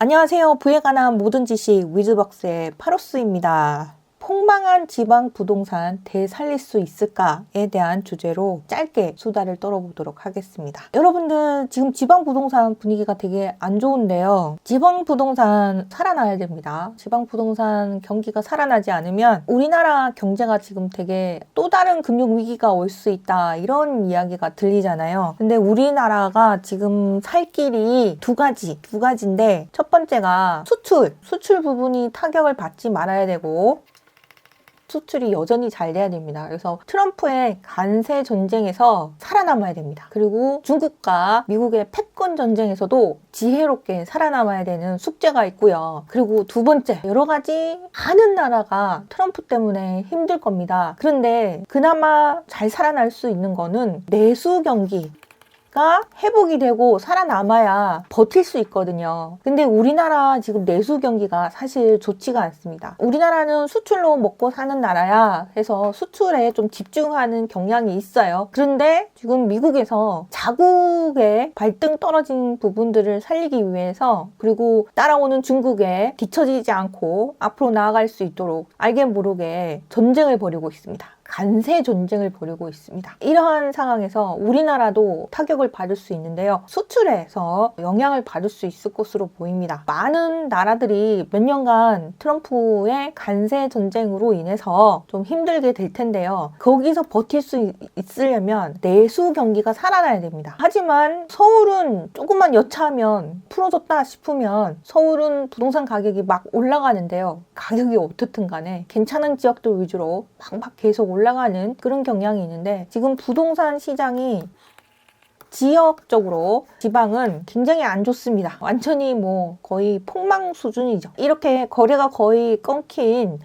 안녕하세요. 부에 관한 모든 지식 위즈벅스의 파로스입니다. 폭망한 지방 부동산 되살릴 수 있을까에 대한 주제로 짧게 수다를 떨어보도록 하겠습니다. 여러분들 지금 지방 부동산 분위기가 되게 안 좋은데요. 지방 부동산 살아나야 됩니다. 지방 부동산 경기가 살아나지 않으면 우리나라 경제가 지금 되게 또 다른 금융 위기가 올 수 있다 이런 이야기가 들리잖아요. 근데 우리나라가 지금 살 길이 두 가지인데 첫 번째가 수출 부분이 타격을 받지 말아야 되고 수출이 여전히 잘 돼야 됩니다. 그래서 트럼프의 관세 전쟁에서 살아남아야 됩니다. 그리고 중국과 미국의 패권 전쟁에서도 지혜롭게 살아남아야 되는 숙제가 있고요. 그리고 두 번째, 여러 가지 많은 나라가 트럼프 때문에 힘들 겁니다. 그런데 그나마 잘 살아날 수 있는 거는 내수 경기 가 회복이 되고 살아남아야 버틸 수 있거든요. 근데 우리나라 지금 내수 경기가 사실 좋지가 않습니다. 우리나라는 수출로 먹고 사는 나라야 해서 수출에 좀 집중하는 경향이 있어요. 그런데 지금 미국에서 자국의 발등 떨어진 부분들을 살리기 위해서 그리고 따라오는 중국에 뒤처지지 않고 앞으로 나아갈 수 있도록 알게 모르게 전쟁을 벌이고 있습니다. 관세 전쟁을 벌이고 있습니다. 이러한 상황에서 우리나라도 타격을 받을 수 있는데요. 수출에서 영향을 받을 수 있을 것으로 보입니다. 많은 나라들이 몇 년간 트럼프의 관세 전쟁으로 인해서 좀 힘들게 될 텐데요. 거기서 버틸 수 있으려면 내수 경기가 살아나야 됩니다. 하지만 서울은 조금만 여차하면 풀어졌다 싶으면 서울은 부동산 가격이 막 올라가는데요. 가격이 어떻든 간에 괜찮은 지역들 위주로 막 계속 올라가는 그런 경향이 있는데 지금 부동산 시장이 지역적으로 지방은 굉장히 안 좋습니다. 완전히 거의 폭망 수준이죠. 이렇게 거래가 거의 끊긴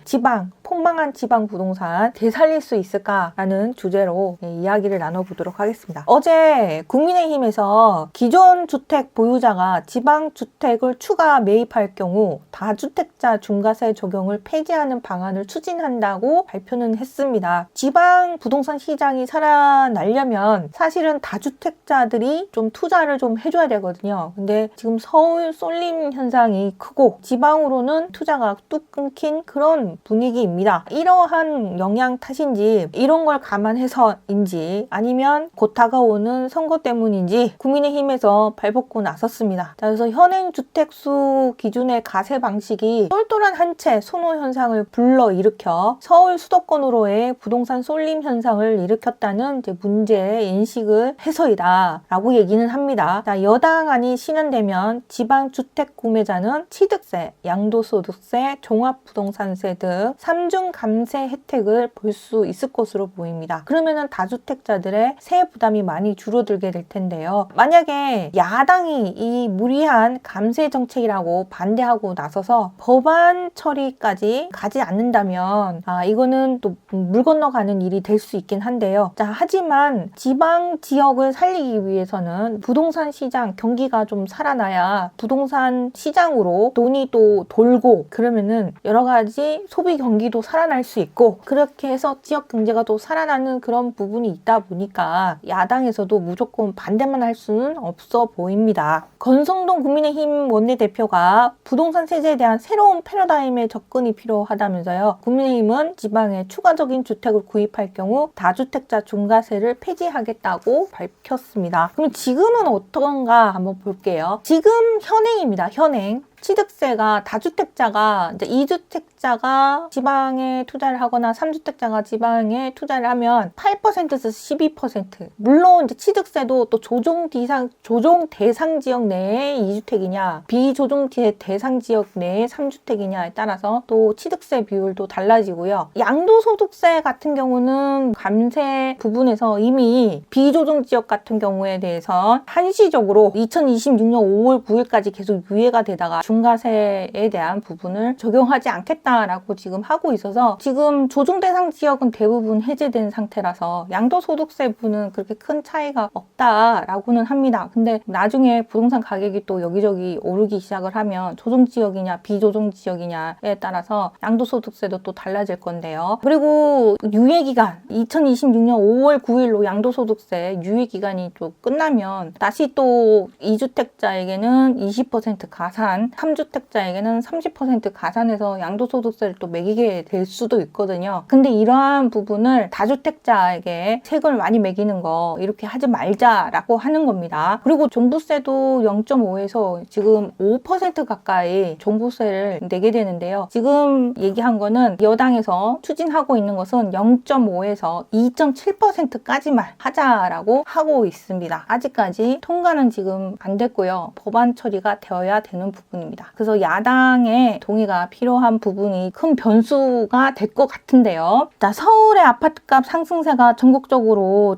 폭망한 지방 부동산 되살릴 수 있을까라는 주제로 이야기를 나눠보도록 하겠습니다. 어제 국민의힘에서 기존 주택 보유자가 지방 주택을 추가 매입할 경우 다주택자 중과세 적용을 폐지하는 방안을 추진한다고 발표는 했습니다. 지방 부동산 시장이 살아나려면 사실은 다주택자들이 좀 투자를 좀 해줘야 되거든요. 근데 지금 서울 쏠림 현상이 크고 지방으로는 투자가 뚝 끊긴 그런 분위기입니다. 이러한 영향 탓인지 이런 걸 감안해서인지 아니면 곧 다가오는 선거 때문인지 국민의힘에서 발벗고 나섰습니다. 그래서 현행 주택수 기준의 가세 방식이 똘똘한 한 채 선호 현상을 불러일으켜 서울 수도권으로의 부동산 쏠림 현상을 일으켰다는 문제 인식을 해서이다 라고 얘기는 합니다. 여당안이 실현되면 지방 주택 구매자는 취득세, 양도소득세, 종합부동산세 등 3중 감세 혜택을 볼 수 있을 것으로 보입니다. 그러면은 다주택자들의 세액 부담이 많이 줄어들게 될 텐데요. 만약에 야당이 이 무리한 감세 정책이라고 반대하고 나서서 법안 처리까지 가지 않는다면 이거는 또 물 건너가는 일이 될 수 있긴 한데요. 하지만 지방 지역을 살리기 위해서는 부동산 시장 경기가 좀 살아나야 부동산 시장으로 돈이 또 돌고 그러면은 여러 가지 소비 경기도 살아날 수 있고 그렇게 해서 지역 경제가 또 살아나는 그런 부분이 있다 보니까 야당에서도 무조건 반대만 할 수는 없어 보입니다. 권성동 국민의힘 원내대표가 부동산 세제에 대한 새로운 패러다임의 접근이 필요하다면서요. 국민의힘은 지방에 추가적인 주택을 구입할 경우 다주택자 중과세를 폐지하겠다고 밝혔습니다. 그럼 지금은 어떤가 한번 볼게요. 지금 현행입니다. 현행. 취득세가 다주택자가 이제 2주택자가 지방에 투자를 하거나 3주택자가 지방에 투자를 하면 8%에서 12%. 물론 이제 취득세도 또 조정 대상 지역 내의 2주택이냐, 비조정 대상 지역 내의 3주택이냐에 따라서 또 취득세 비율도 달라지고요. 양도소득세 같은 경우는 감세 부분에서 이미 비조정 지역 같은 경우에 대해서 한시적으로 2026년 5월 9일까지 계속 유예가 되다가 중과세에 대한 부분을 적용하지 않겠다라고 지금 하고 있어서 지금 조정 대상 지역은 대부분 해제된 상태라서 양도소득세 부분은 그렇게 큰 차이가 없다라고는 합니다. 근데 나중에 부동산 가격이 또 여기저기 오르기 시작을 하면 조정 지역이냐 비조정 지역이냐에 따라서 양도소득세도 또 달라질 건데요. 그리고 유예기간 2026년 5월 9일로 양도소득세 유예기간이 또 끝나면 다시 또 2주택자에게는 20% 가산 3주택자에게는 30% 가산해서 양도소득세를 또 매기게 될 수도 있거든요. 근데 이러한 부분을 다주택자에게 세금을 많이 매기는 거 이렇게 하지 말자라고 하는 겁니다. 그리고 종부세도 0.5에서 지금 5% 가까이 종부세를 내게 되는데요. 지금 얘기한 거는 여당에서 추진하고 있는 것은 0.5에서 2.7%까지만 하자라고 하고 있습니다. 아직까지 통과는 지금 안 됐고요. 법안 처리가 되어야 되는 부분입니다. 그래서 야당의 동의가 필요한 부분이 큰 변수가 될 것 같은데요. 자, 서울의 아파트값 상승세가 전국적으로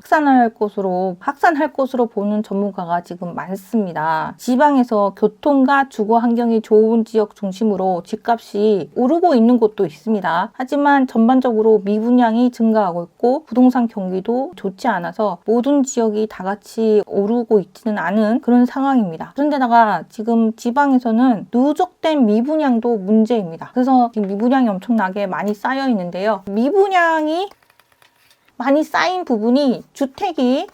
확산할 것으로 보는 전문가가 지금 많습니다. 지방에서 교통과 주거 환경이 좋은 지역 중심으로 집값이 오르고 있는 곳도 있습니다. 하지만 전반적으로 미분양이 증가하고 있고 부동산 경기도 좋지 않아서 모든 지역이 다 같이 오르고 있지는 않은 그런 상황입니다. 그런데다가 지금 지방에서는 누적된 미분양도 문제입니다. 그래서 지금 미분양이 엄청나게 많이 쌓여 있는데요. 미분양이 많이 쌓인 부분이 주택이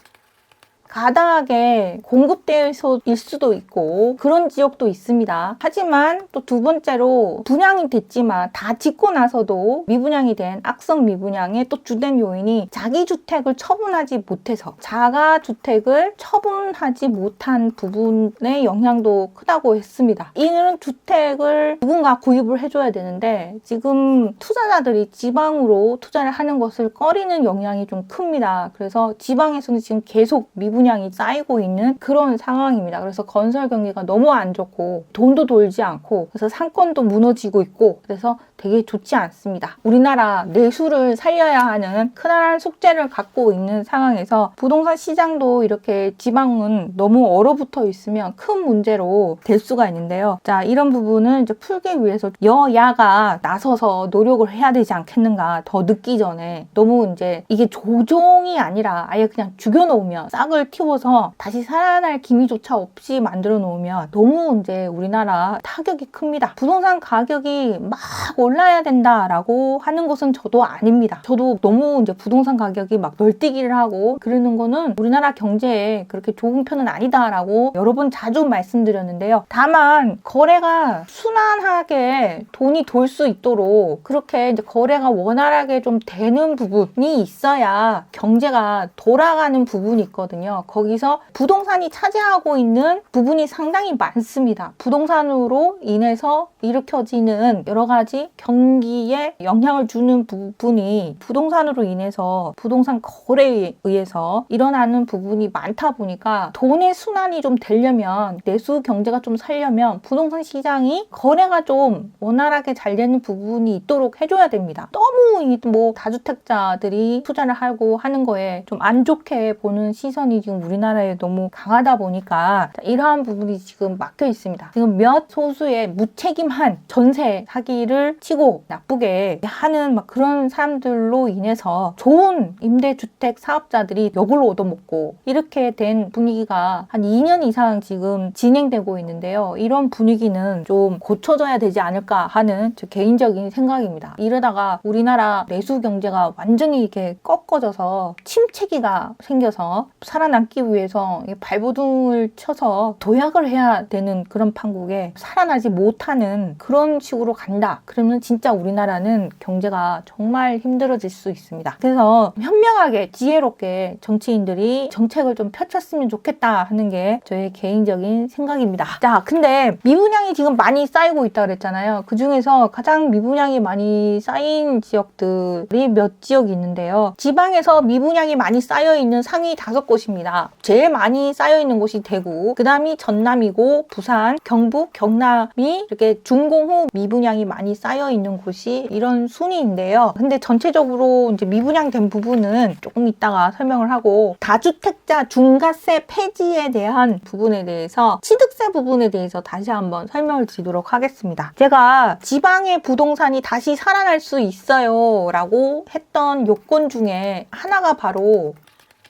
가당하게 공급되어서일 수도 있고 그런 지역도 있습니다. 하지만 또 두 번째로 분양이 됐지만 다 짓고 나서도 미분양이 된 악성 미분양의 또 주된 요인이 자기 주택을 처분하지 못해서 자가 주택을 처분하지 못한 부분의 영향도 크다고 했습니다. 이런 주택을 누군가 구입을 해줘야 되는데 지금 투자자들이 지방으로 투자를 하는 것을 꺼리는 영향이 좀 큽니다. 그래서 지방에서는 지금 계속 미분양이 쌓이고 있는 그런 상황입니다. 그래서 건설 경기가 너무 안 좋고 돈도 돌지 않고 그래서 상권도 무너지고 있고 그래서 되게 좋지 않습니다. 우리나라 내수를 살려야 하는 크나란 숙제를 갖고 있는 상황에서 부동산 시장도 이렇게 지방은 너무 얼어붙어 있으면 큰 문제로 될 수가 있는데요. 자, 이런 부분을 이제 풀기 위해서 여야가 나서서 노력을 해야 되지 않겠는가. 더 늦기 전에 너무 이제 이게 조종이 아니라 아예 그냥 죽여놓으면 싹을 틔워서 다시 살아날 기미조차 없이 만들어 놓으면 너무 이제 우리나라 타격이 큽니다. 부동산 가격이 막 올라야 된다라고 하는 것은 저도 아닙니다. 저도 너무 이제 부동산 가격이 막 널뛰기를 하고 그러는 거는 우리나라 경제에 그렇게 좋은 편은 아니다라고 여러 번 자주 말씀드렸는데요. 다만 거래가 순환하게 돈이 돌 수 있도록 그렇게 이제 거래가 원활하게 좀 되는 부분이 있어야 경제가 돌아가는 부분이 있거든요. 거기서 부동산이 차지하고 있는 부분이 상당히 많습니다. 부동산으로 인해서 일으켜지는 여러 가지 경기에 영향을 주는 부분이 부동산으로 인해서 부동산 거래에 의해서 일어나는 부분이 많다 보니까 돈의 순환이 좀 되려면 내수 경제가 좀 살려면 부동산 시장이 거래가 좀 원활하게 잘 되는 부분이 있도록 해줘야 됩니다. 너무 뭐 다주택자들이 투자를 하고 하는 거에 좀 안 좋게 보는 시선이 지금 우리나라에 너무 강하다 보니까 이러한 부분이 지금 막혀 있습니다. 지금 몇 소수의 무책임한 전세 사기를 치고 나쁘게 하는 막 그런 사람들로 인해서 좋은 임대주택 사업자들이 욕을 얻어먹고 이렇게 된 분위기가 한 2년 이상 지금 진행되고 있는데요. 이런 분위기는 좀 고쳐져야 되지 않을까 하는 제 개인적인 생각입니다. 이러다가 우리나라 내수 경제가 완전히 이렇게 꺾어져서 침체기가 생겨서 살아남기 위해서 발버둥을 쳐서 도약을 해야 되는 그런 판국에 살아나지 못하는 그런 식으로 간다. 그러면 진짜 우리나라는 경제가 정말 힘들어질 수 있습니다. 그래서 현명하게 지혜롭게 정치인들이 정책을 좀 펼쳤으면 좋겠다 하는 게 저의 개인적인 생각입니다. 자, 근데 미분양이 지금 많이 쌓이고 있다 그랬잖아요. 그 중에서 가장 미분양이 많이 쌓인 지역들이 몇 지역이 있는데요. 지방에서 미분양이 많이 쌓여 있는 상위 5곳입니다. 제일 많이 쌓여 있는 곳이 대구, 그 다음이 전남이고 부산, 경북, 경남이 이렇게 준공후 미분양이 많이 쌓여 있는 곳이 이런 순위인데요. 근데 전체적으로 이제 미분양된 부분은 조금 이따가 설명을 하고 다주택자 중과세 폐지에 대한 부분에 대해서 취득세 부분에 대해서 다시 한번 설명을 드리도록 하겠습니다. 제가 지방의 부동산이 다시 살아날 수 있어요 라고 했던 요건 중에 하나가 바로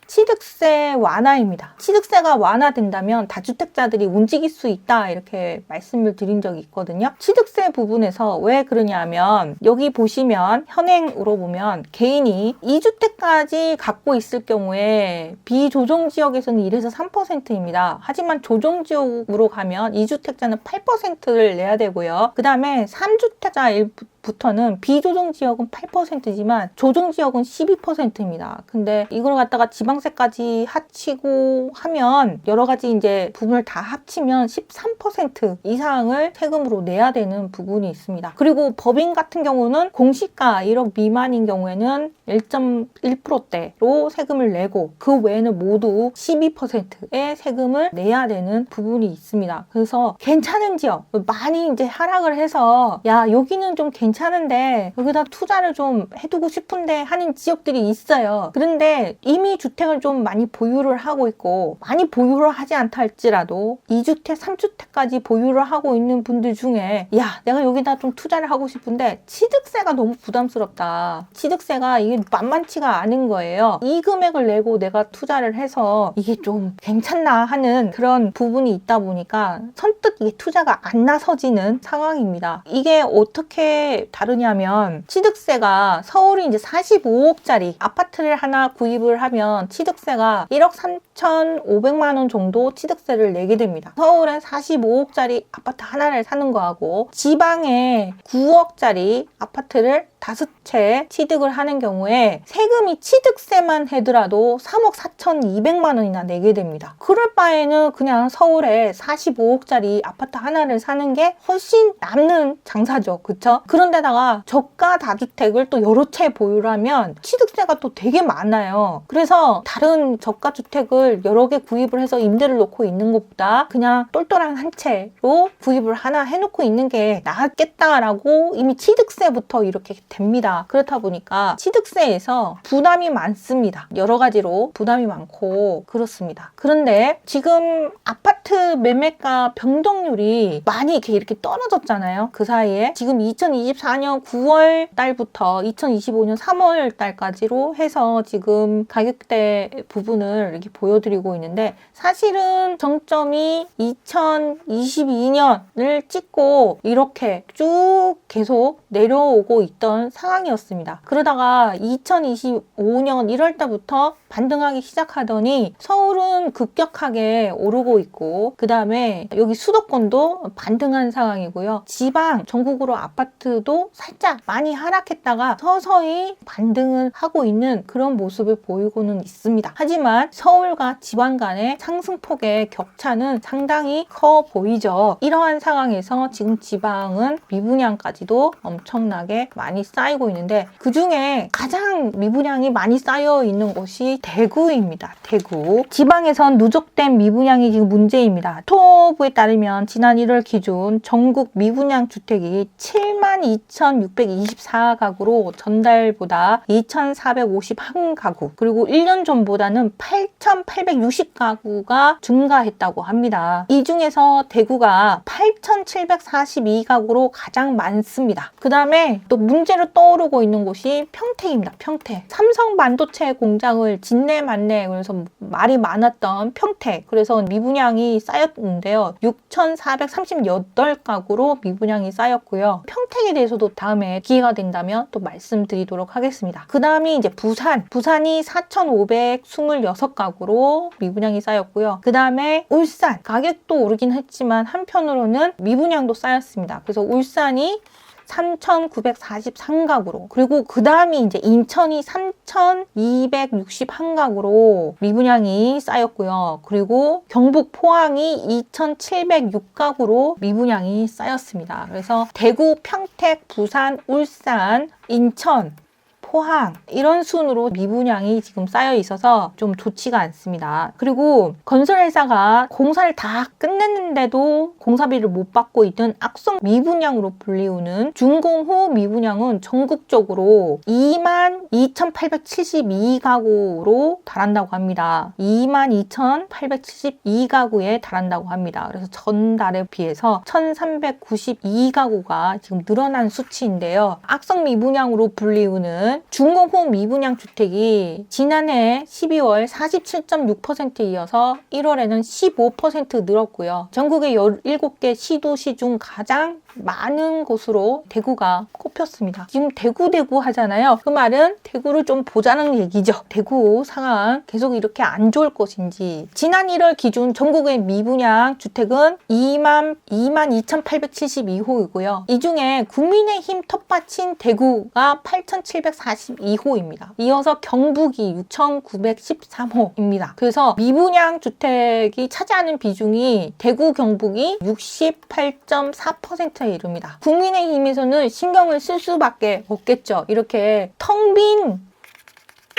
취득세 완화입니다. 취득세가 완화된다면 다주택자들이 움직일 수 있다 이렇게 말씀을 드린 적이 있거든요. 취득세 부분에서 왜 그러냐면 여기 보시면 현행으로 보면 개인이 2주택까지 갖고 있을 경우에 비조정지역에서는 1에서 3%입니다. 하지만 조정지역으로 가면 2주택자는 8%를 내야 되고요. 그 다음에 3주택자 부터는 비조정 지역은 8%지만 조정 지역은 12%입니다. 근데 이걸 갖다가 지방세까지 합치고 하면 여러 가지 이제 부분을 다 합치면 13% 이상을 세금으로 내야 되는 부분이 있습니다. 그리고 법인 같은 경우는 공시가 1억 미만인 경우에는 1.1%대로 세금을 내고 그 외에는 모두 12%의 세금을 내야 되는 부분이 있습니다. 그래서 괜찮은 지역 많이 이제 하락을 해서 야 여기는 좀 괜찮은데 여기다 투자를 좀 해두고 싶은데 하는 지역들이 있어요. 그런데 이미 주택을 좀 많이 보유를 하고 있고 많이 보유를 하지 않다 할지라도 2주택, 3주택까지 보유를 하고 있는 분들 중에 야 내가 여기다 좀 투자를 하고 싶은데 취득세가 너무 부담스럽다. 취득세가 이게 만만치가 않은 거예요. 이 금액을 내고 내가 투자를 해서 이게 좀 괜찮나 하는 그런 부분이 있다 보니까 선뜻 이게 투자가 안 나서지는 상황입니다. 이게 어떻게 다르냐면 취득세가 서울이 이제 45억짜리 아파트를 하나 구입을 하면 취득세가 1억 3,500만 원 정도 취득세를 내게 됩니다. 서울에 45억짜리 아파트 하나를 사는 거하고 지방에 9억짜리 아파트를 5채 취득을 하는 경우에 세금이 취득세만 해더라도 3억 4,200만 원이나 내게 됩니다. 그럴 바에는 그냥 서울에 45억짜리 아파트 하나를 사는 게 훨씬 남는 장사죠. 그쵸? 그런데다가 저가 다주택을 또 여러 채 보유를 하면 취득세가 또 되게 많아요. 그래서 다른 저가 주택을 여러 개 구입을 해서 임대를 놓고 있는 것보다 그냥 똘똘한 한 채로 구입을 하나 해놓고 있는 게 낫겠다라고 이미 취득세부터 이렇게 됩니다. 그렇다 보니까 취득세에서 부담이 많습니다. 여러 가지로 부담이 많고 그렇습니다. 그런데 지금 아파트 매매가 변동률이 많이 이렇게 떨어졌잖아요. 그 사이에 지금 2024년 9월 달부터 2025년 3월 달까지로 해서 지금 가격대 부분을 이렇게 보여드리고 있는데 사실은 정점이 2022년을 찍고 이렇게 쭉 계속 내려오고 있던 상황이었습니다. 그러다가 2025년 1월 달부터 반등하기 시작하더니 서울은 급격하게 오르고 있고 그 다음에 여기 수도권도 반등한 상황이고요. 지방 전국으로 아파트도 살짝 많이 하락했다가 서서히 반등을 하고 있는 그런 모습을 보이고는 있습니다. 하지만 서울과 지방 간의 상승폭의 격차는 상당히 커 보이죠. 이러한 상황에서 지금 지방은 미분양까지도 엄청나게 많이 쌓이고 있는데 그 중에 가장 미분양이 많이 쌓여 있는 곳이 대구입니다. 대구. 지방에선 누적된 미분양이 지금 문제입니다. 토부에 따르면 지난 1월 기준 전국 미분양 주택이 72,624가구로 전달보다 2,451가구 그리고 1년 전보다는 8,860가구가 증가했다고 합니다. 이 중에서 대구가 8,742가구로 가장 많습니다. 그 다음에 또 문제로 떠오르고 있는 곳이 평택입니다. 평택. 삼성 반도체 공장을 진내 만내 그래서 말이 많았던 평택. 그래서 미분양이 쌓였는데요. 6,438가구로 미분양이 쌓였고요. 평택에 대해서도 다음에 기회가 된다면 또 말씀드리도록 하겠습니다. 그 다음이 이제 부산. 부산이 4,526가구로 미분양이 쌓였고요. 그 다음에 울산. 가격도 오르긴 했지만 한편으로는 미분양도 쌓였습니다. 그래서 울산이 3,943가구로 그리고 그 다음이 이제 인천이 3,261가구로 미분양이 쌓였고요. 그리고 경북 포항이 2,706가구로 미분양이 쌓였습니다. 그래서 대구, 평택, 부산, 울산, 인천 포항 이런 순으로 미분양이 지금 쌓여 있어서 좀 좋지가 않습니다. 그리고 건설회사가 공사를 다 끝냈는데도 공사비를 못 받고 있는 악성 미분양으로 불리우는 준공 후 미분양은 전국적으로 22,872가구로 달한다고 합니다. 22,872가구에 달한다고 합니다. 그래서 전달에 비해서 1,392가구가 지금 늘어난 수치인데요. 악성 미분양으로 불리우는 보면은 준공후 미분양 주택이 지난해 12월 47.6%에 이어서 1월에는 15% 늘었고요. 전국의 17개 시도시 중 가장 많은 곳으로 대구가 꼽혔습니다. 지금 대구 하잖아요. 그 말은 대구를 좀 보자는 얘기죠. 대구 상황 계속 이렇게 안 좋을 것인지. 지난 1월 기준 전국의 미분양 주택은 22,872호이고요. 이 중에 국민의힘 텃밭인 대구가 8,742호입니다. 이어서 경북이 6,913호입니다. 그래서 미분양 주택이 차지하는 비중이 대구, 경북이 68.4%에 이릅니다. 국민의힘에서는 신경을 쓸 수밖에 없겠죠. 이렇게 텅 빈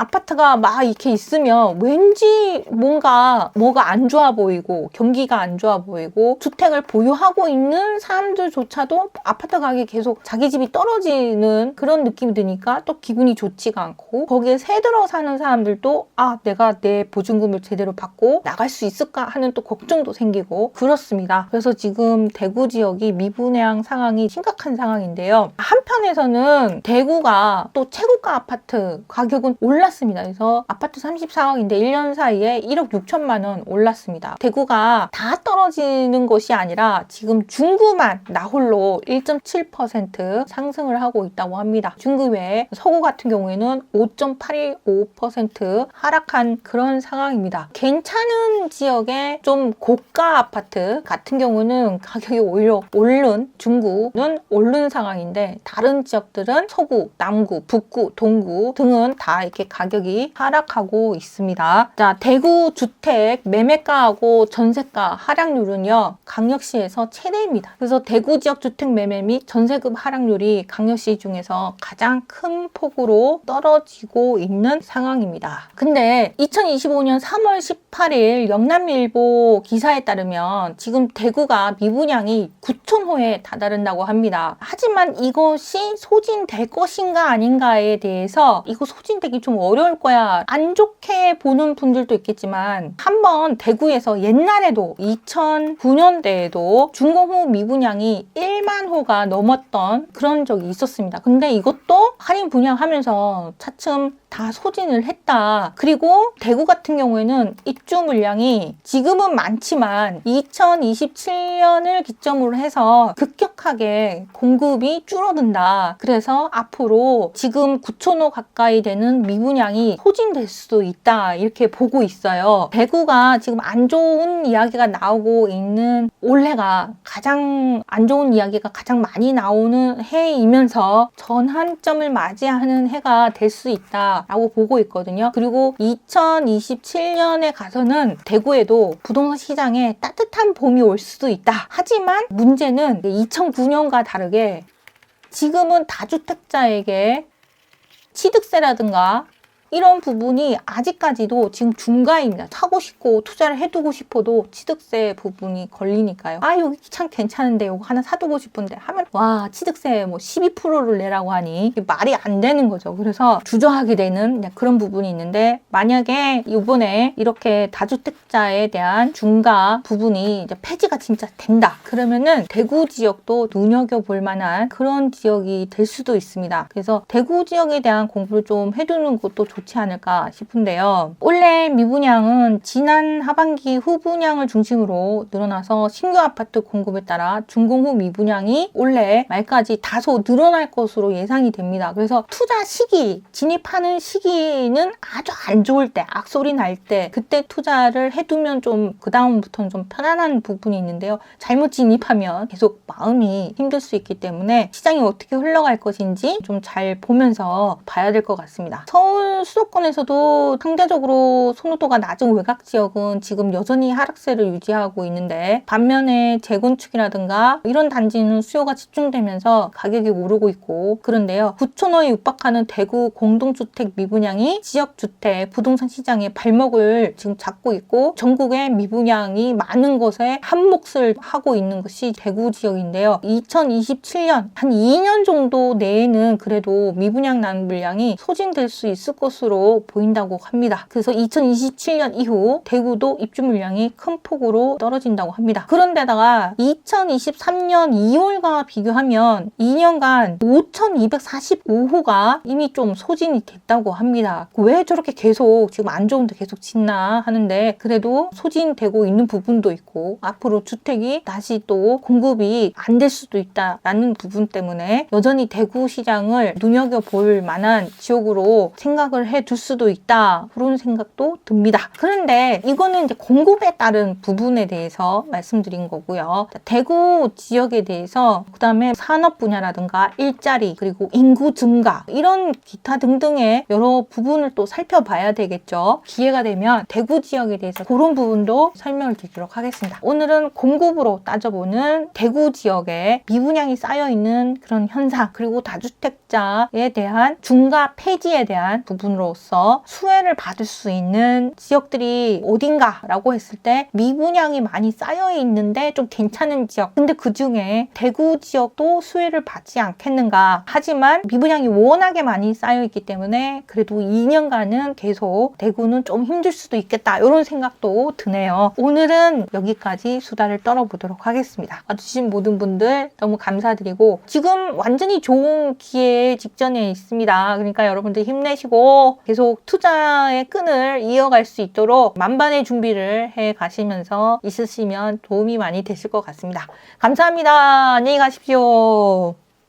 아파트가 막 이렇게 있으면 왠지 뭐가 안 좋아 보이고 경기가 안 좋아 보이고 주택을 보유하고 있는 사람들조차도 아파트 가격이 계속 자기 집이 떨어지는 그런 느낌이 드니까 또 기분이 좋지가 않고 거기에 새 들어 사는 사람들도 내가 내 보증금을 제대로 받고 나갈 수 있을까 하는 또 걱정도 생기고 그렇습니다. 그래서 지금 대구 지역이 미분양 상황이 심각한 상황인데요. 한편에서는 대구가 또 최고가 아파트 가격은 올랐습니다. 그래서 아파트 34억인데 1년 사이에 1억 6천만 원 올랐습니다. 대구가 다 떨어지는 것이 아니라 지금 중구만 나홀로 1.7% 상승을 하고 있다고 합니다. 중구 외에 서구 같은 경우에는 5.85% 하락한 그런 상황입니다. 괜찮은 지역의 좀 고가 아파트 같은 경우는 가격이 오히려 오른 중구는 오른 상황인데 다른 지역들은 서구, 남구, 북구, 동구 등은 다 이렇게 가격이 하락하고 있습니다. 자, 대구 주택 매매가하고 전세가 하락률은요, 강력시에서 최대입니다. 그래서 대구 지역 주택 매매 및 전세금 하락률이 강력시 중에서 가장 큰 폭으로 떨어지고 있는 상황입니다. 근데 2025년 3월 18일 영남일보 기사에 따르면 지금 대구가 미분양이 9,000호에 다다른다고 합니다. 하지만 이것이 소진될 것인가 아닌가에 대해서 이거 소진되기 좀 어려울 거야. 안 좋게 보는 분들도 있겠지만 한번 대구에서 옛날에도 2009년대에도 준공후 미분양이 1만 호가 넘었던 그런 적이 있었습니다. 근데 이것도 할인 분양하면서 차츰 다 소진을 했다. 그리고 대구 같은 경우에는 입주 물량이 지금은 많지만 2027년을 기점으로 해서 급격하게 공급이 줄어든다. 그래서 앞으로 지금 9,000호 가까이 되는 미분양이 소진될 수도 있다. 이렇게 보고 있어요. 대구가 지금 안 좋은 이야기가 나오고 있는 올해가 가장 안 좋은 이야기가 가장 많이 나오는 해이면서 전환점을 맞이하는 해가 될 수 있다. 라고 보고 있거든요. 그리고 2027년에 가서는 대구에도 부동산 시장에 따뜻한 봄이 올 수도 있다. 하지만 문제는 2009년과 다르게 지금은 다주택자에게 취득세라든가 이런 부분이 아직까지도 지금 중가입니다. 사고 싶고 투자를 해두고 싶어도 취득세 부분이 걸리니까요. 여기 참 괜찮은데 이거 하나 사두고 싶은데 하면 취득세 12%를 내라고 하니 말이 안 되는 거죠. 그래서 주저하게 되는 그런 부분이 있는데 만약에 이번에 이렇게 다주택자에 대한 중가 부분이 이제 폐지가 진짜 된다. 그러면은 대구 지역도 눈여겨볼 만한 그런 지역이 될 수도 있습니다. 그래서 대구 지역에 대한 공부를 좀 해두는 것도 좋지 않을까 싶은데요. 올해 미분양은 지난 하반기 후분양을 중심으로 늘어나서 신규 아파트 공급에 따라 준공후 미분양이 올해 말까지 다소 늘어날 것으로 예상이 됩니다. 그래서 투자 시기, 진입하는 시기는 아주 안 좋을 때, 악소리 날 때 그때 투자를 해두면 좀 그 다음부터는 좀 편안한 부분이 있는데요. 잘못 진입하면 계속 마음이 힘들 수 있기 때문에 시장이 어떻게 흘러갈 것인지 좀 잘 보면서 봐야 될 것 같습니다. 서울 수도권에서도 상대적으로 선호도가 낮은 외곽 지역은 지금 여전히 하락세를 유지하고 있는데 반면에 재건축이라든가 이런 단지는 수요가 집중되면서 가격이 오르고 있고 그런데요. 9,000호에 육박하는 대구 공동주택 미분양이 지역주택 부동산 시장의 발목을 지금 잡고 있고 전국의 미분양이 많은 것에 한몫을 하고 있는 것이 대구 지역인데요. 2027년 한 2년 정도 내에는 그래도 미분양 난 물량이 소진될 수 있을 것으로 것으로 보인다고 합니다. 그래서 2027년 이후 대구도 입주 물량이 큰 폭으로 떨어진다고 합니다. 그런데다가 2023년 2월과 비교하면 2년간 5,245호가 이미 좀 소진이 됐다고 합니다. 왜 저렇게 계속 지금 안 좋은데 계속 짓나 하는데, 그래도 소진되고 있는 부분도 있고 앞으로 주택이 다시 또 공급이 안 될 수도 있다라는 부분 때문에 여전히 대구 시장을 눈여겨볼 만한 지역으로 생각을 해둘 수도 있다, 그런 생각도 듭니다. 그런데 이거는 이제 공급에 따른 부분에 대해서 말씀드린 거고요. 대구 지역에 대해서 그 다음에 산업 분야라든가 일자리, 그리고 인구 증가, 이런 기타 등등의 여러 부분을 또 살펴봐야 되겠죠. 기회가 되면 대구 지역에 대해서 그런 부분도 설명을 드리도록 하겠습니다. 오늘은 공급으로 따져보는 대구 지역에 미분양이 쌓여있는 그런 현상, 그리고 다주택자에 대한 중과 폐지에 대한 부분으로서 수혜를 받을 수 있는 지역들이 어딘가라고 했을 때 미분양이 많이 쌓여있는데 좀 괜찮은 지역, 근데 그 중에 대구 지역도 수혜를 받지 않겠는가. 하지만 미분양이 워낙에 많이 쌓여있기 때문에 그래도 2년간은 계속 대구는 좀 힘들 수도 있겠다, 이런 생각도 드네요. 오늘은 여기까지 수다를 떨어보도록 하겠습니다. 와주신 모든 분들 너무 감사드리고, 지금 완전히 좋은 기회 직전에 있습니다. 그러니까 여러분들 힘내시고 계속 투자의 끈을 이어갈 수 있도록 만반의 준비를 해 가시면서 있으시면 도움이 많이 되실 것 같습니다. 감사합니다. 안녕히 가십시오.